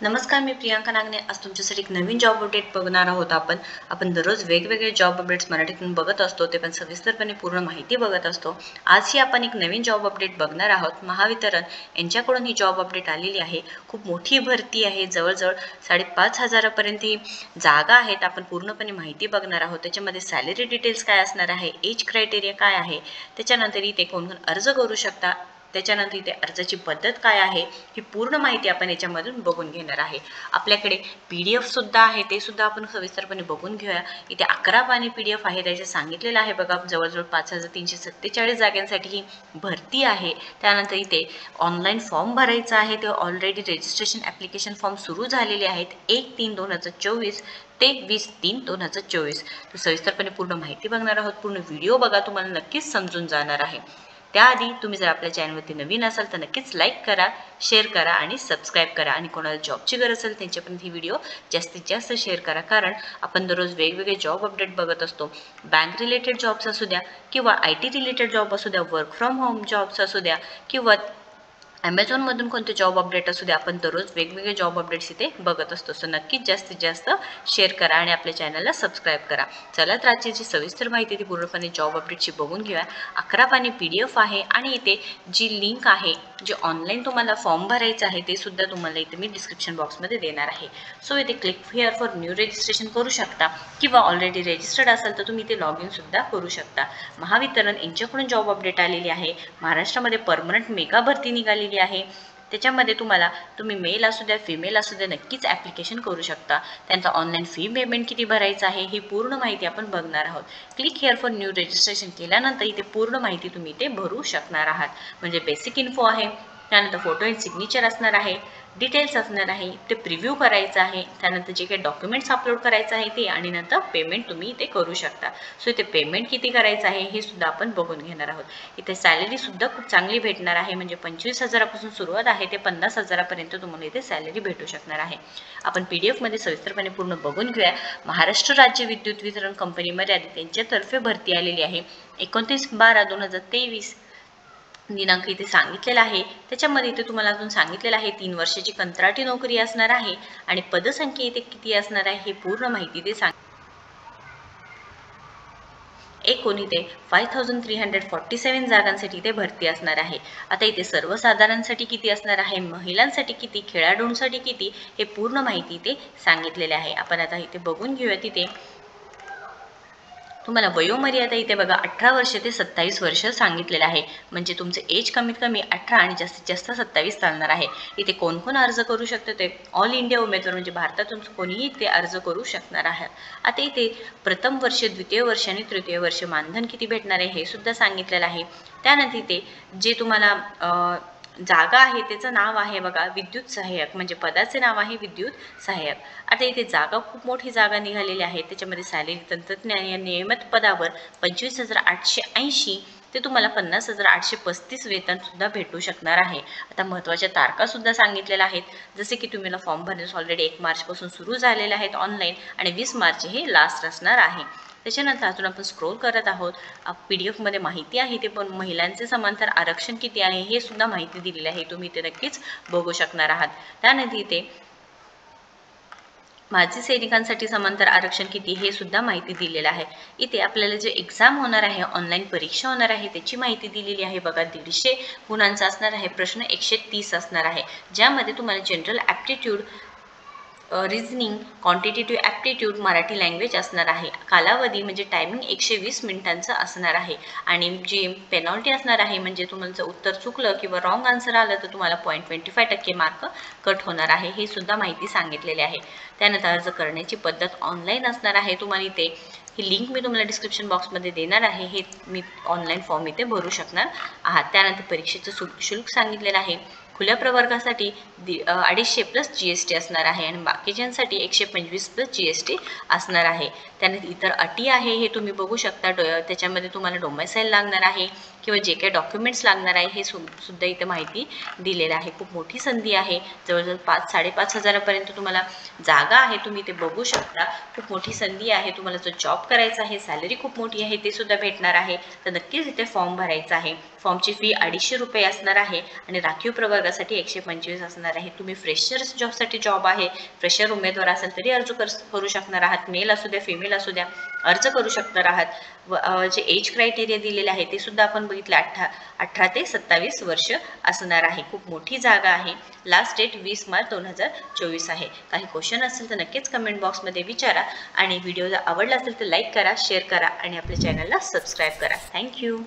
नमस्कार, मी प्रियांका नागने. आज तुमच्यासाठी एक नवीन जॉब अपडेट बघणार आहोत. आपण दररोज वेगवेगळे जॉब अपडेट्स मराठीतून बघत असतो, ते पण सविस्तरपणे पूर्ण माहिती बघत असतो. आजही आपण एक नवीन जॉब अपडेट बघणार आहोत. महावितरण यांच्याकडून ही जॉब अपडेट आलेली आहे. खूप मोठी भरती आहे, जवळजवळ 5,500 पर्यंत ही जागा आहेत. आपण पूर्णपणे माहिती बघणार आहोत. त्याच्यामध्ये सॅलरी डिटेल्स काय असणार आहे, एज क्रायटेरिया काय आहे, त्याच्यानंतर इथे कोण कोण अर्ज करू शकता, त्याच्यानंतर इथे अर्जाची पद्धत काय आहे, ही पूर्ण माहिती आपण याच्यामधून बघून घेणार आहे. आपल्याकडे PDF सुद्धा आहे, ते सुद्धा आपण सविस्तरपणे बघून घेऊया. इथे 11 पानी PDF आहे. त्याचे सांगितलेलं आहे बघा, जवळजवळ 5,347 जागांसाठी ही भरती आहे. त्यानंतर इथे ऑनलाईन फॉर्म भरायचा आहे. ते ऑलरेडी रजिस्ट्रेशन ॲप्लिकेशन फॉर्म सुरू झालेले आहेत 1/3/2024 ते 20/3/2024. तर सविस्तरपणे पूर्ण माहिती बघणार आहोत. पूर्ण व्हिडिओ बघा, तुम्हाला नक्कीच समजून जाणार आहे. त्याआधी तुम्ही जर आपल्या चॅनलवरती नवीन असाल तर नक्कीच लाईक करा, शेअर करा आणि सबस्क्राईब करा. आणि कोणाला जॉबची गरज असेल त्यांच्यापर्यंत ही व्हिडिओ जास्तीत जास्त शेअर करा, कारण आपण दररोज वेगवेगळे जॉब अपडेट बघत असतो. बँक रिलेटेड जॉब्स असू द्या किंवा IT रिलेटेड जॉब असू द्या, वर्क फ्रॉम होम जॉब्स असू द्या किंवा ॲमेझॉनमधून कोणते जॉब अपडेट असू द्या, आपण दररोज वेगवेगळे जॉब अपडेट्स इथे बघत असतो. सो नक्कीच जास्तीत जास्त शेअर करा आणि आपल्या चॅनलला सबस्क्राईब करा. चला तर आजची जी सविस्तर माहिती ती पूर्णपणे जॉब अपडेटची बघून घेऊया. 11 पानी PDF आहे आणि इथे जी लिंक आहे, जे ऑनलाईन तुम्हाला फॉर्म भरायचं आहे, ते सुद्धा तुम्हाला इथे मी डिस्क्रिप्शन बॉक्समध्ये देणार आहे. सो इथे click here for new registration करू शकता किंवा ऑलरेडी रजिस्टर्ड असाल तर तुम्ही इथे लॉग इन सुद्धा करू शकता. महावितरण यांच्याकडून जॉब अपडेट आलेली आहे. महाराष्ट्रामध्ये परमनंट मेगा भरती निघालेली आहे. त्याच्यामध्ये तुम्ही मेल असू द्या, फिमेल असू द्या, नक्कीच ॲप्लिकेशन करू शकता. त्यांचा ऑनलाईन फी पेमेंट किती भरायचं आहे, ही पूर्ण माहिती आपण बघणार आहोत. Click here for new registration केल्यानंतर इथे पूर्ण माहिती तुम्ही इथे भरू शकणार आहात. म्हणजे बेसिक इन्फो आहे, त्यानंतर फोटो अँड सिग्नेचर असणार आहे, डिटेल्स असणार आहे, ते प्रिव्ह्यू करायचं आहे, त्यानंतर जे काही डॉक्युमेंट्स अपलोड करायचं आहे ते, आणि नंतर पेमेंट तुम्ही इथे करू शकता. सो इथे पेमेंट किती करायचं आहे हे सुद्धा आपण बघून घेणार आहोत. इथे सॅलरी सुद्धा खूप चांगली भेटणार आहे. म्हणजे 25,000 पासून सुरुवात आहे ते 50,000 पर्यंत तुम्हाला इथे सॅलरी भेटू शकणार आहे. आपण PDF मध्ये सविस्तरपणे पूर्ण बघून घेऊया. महाराष्ट्र राज्य विद्युत वितरण कंपनी मर्यादित यांच्यातर्फे भरती आलेली आहे. 29/12/2023 दिनांक इथे सांगितलेला आहे. त्याच्यामध्ये इथे तुम्हाला अजून सांगितलेलं आहे 3 वर्षाची कंत्राटी नोकरी असणार आहे आणि पदसंख्या इथे किती असणार आहे हे पूर्ण माहिती ते एकूण इथे 5,347 जागांसाठी इथे भरती असणार आहे. आता इथे सर्वसाधारणसाठी किती असणार आहे, महिलांसाठी किती, खेळाडूंसाठी किती, हे पूर्ण माहिती इथे सांगितलेले आहे. आपण आता इथे बघून घेऊया. तिथे तुम्हाला वयोमर्यादा इथे बघा 18 वर्ष ते 27 वर्ष सांगितलेलं आहे. म्हणजे तुमचं एज कमीत कमी 18 आणि जास्तीत जास्त 27 चालणार आहे. इथे कोण कोण अर्ज करू शकतं, ते ऑल इंडिया उमेदवार म्हणजे भारतातून कोणीही इथे अर्ज करू शकणार आहे. आता इथे प्रथम वर्ष, द्वितीय वर्ष आणि तृतीय वर्ष मानधन किती भेटणार आहे हे सुद्धा सांगितलेलं आहे. त्यानंतर इथे जे तुम्हाला जागा आहे त्याचं नाव आहे बघा विद्युत सहाय्यक, म्हणजे पदाचे नाव आहे विद्युत सहाय्यक. आता इथे जागा खूप मोठी जागा निघालेली आहे. त्याच्यामध्ये सॅलरी तंत्रज्ञान या नियमित पदावर 25,880 ते तुम्हाला 50,835 वेतन सुद्धा भेटू शकणार आहे. आता महत्त्वाच्या तारखा सुद्धा सांगितलेल्या आहेत, जसे की तुम्हाला फॉर्म भरण्यास ऑलरेडी 1 मार्चपासून सुरू झालेले आहेत ऑनलाईन, आणि 20 मार्च हे लास्ट असणार आहे. त्याच्यानंतर अजून आपण स्क्रोल करत आहोत. PDF मध्ये माहिती आहे ते पण महिलांचे समांतर आरक्षण किती आहे हे सुद्धा माहिती दिलेली आहे. तुम्ही ते नक्कीच बघू शकणार आहात. त्यानंतर इथे माजी सैनिकांसाठी समांतर आरक्षण किती हे सुद्धा माहिती दिलेलं आहे. इथे आपल्याला जे एक्झाम होणार आहे, ऑनलाईन परीक्षा होणार आहे, त्याची माहिती दिलेली आहे बघा. 150 गुणांचा असणार आहे. प्रश्न 130 असणार आहे, ज्यामध्ये तुम्हाला general aptitude, reasoning, quantitative aptitude, Marathi language असणार आहे. कालावधी म्हणजे टायमिंग 120 मिनिटांचं असणार आहे. आणि जी पेनॉल्टी असणार आहे, म्हणजे तुम्हाला जर उत्तर चुकलं किंवा रॉंग आन्सर आलं तर तुम्हाला 0.25% मार्क कट होणार आहे. हे सुद्धा माहिती सांगितलेली आहे. त्यानंतर अर्ज करण्याची पद्धत ऑनलाईन असणार आहे. तुम्हाला इथे ही लिंक मी तुम्हाला डिस्क्रिप्शन बॉक्समध्ये देणार आहे. हे मी ऑनलाईन फॉर्म इथे भरू शकणार आहात. त्यानंतर परीक्षेचं शुल्क सांगितलेलं आहे. खुल्या प्रवर्गासाठी 250 प्लस GST असणार आहे आणि बाकीच्यांसाठी 125 प्लस GST असणार आहे. त्यानंतर इतर अटी आहे हे तुम्ही बघू शकता. त्याच्यामध्ये तुम्हाला डोमेसाईल लागणार आहे किंवा जे काही डॉक्युमेंट्स लागणार आहे हे सुद्धा इथे माहिती दिलेलं आहे. खूप मोठी संधी आहे. जवळजवळ 5,000-5,500 पर्यंत तुम्हाला जागा आहे, तुम्ही इथे बघू शकता. खूप मोठी संधी आहे. तुम्हाला जो जॉब करायचा आहे, सॅलरी खूप मोठी आहे, ते सुद्धा भेटणार आहे. तर नक्कीच इथे फॉर्म भरायचा आहे. फॉर्मची फी 250 रुपये असणार आहे आणि राखीव प्रवर्गासाठी विभागासाठी 125 असणार आहे. तुम्ही फ्रेशर्स जॉबसाठी जॉब आहे, फ्रेशर उमेदवार असाल तरी अर्ज करू शकणार आहात. मेल असू द्या, फिमेल असू द्या, अर्ज करू शकणार आहात. जे एज क्रायटेरिया दिलेले आहे ते सुद्धा आपण बघितले 18 ते 27 वर्ष असणार आहे. खूप मोठी जागा आहे. लास्ट डेट 20 मार्च 2024 आहे. काही क्वेश्चन असेल तर नक्कीच कमेंट बॉक्समध्ये विचारा आणि व्हिडिओ जर आवडला असेल तर लाईक करा, शेअर करा आणि आपल्या चॅनलला सबस्क्राईब करा. थँक्यू.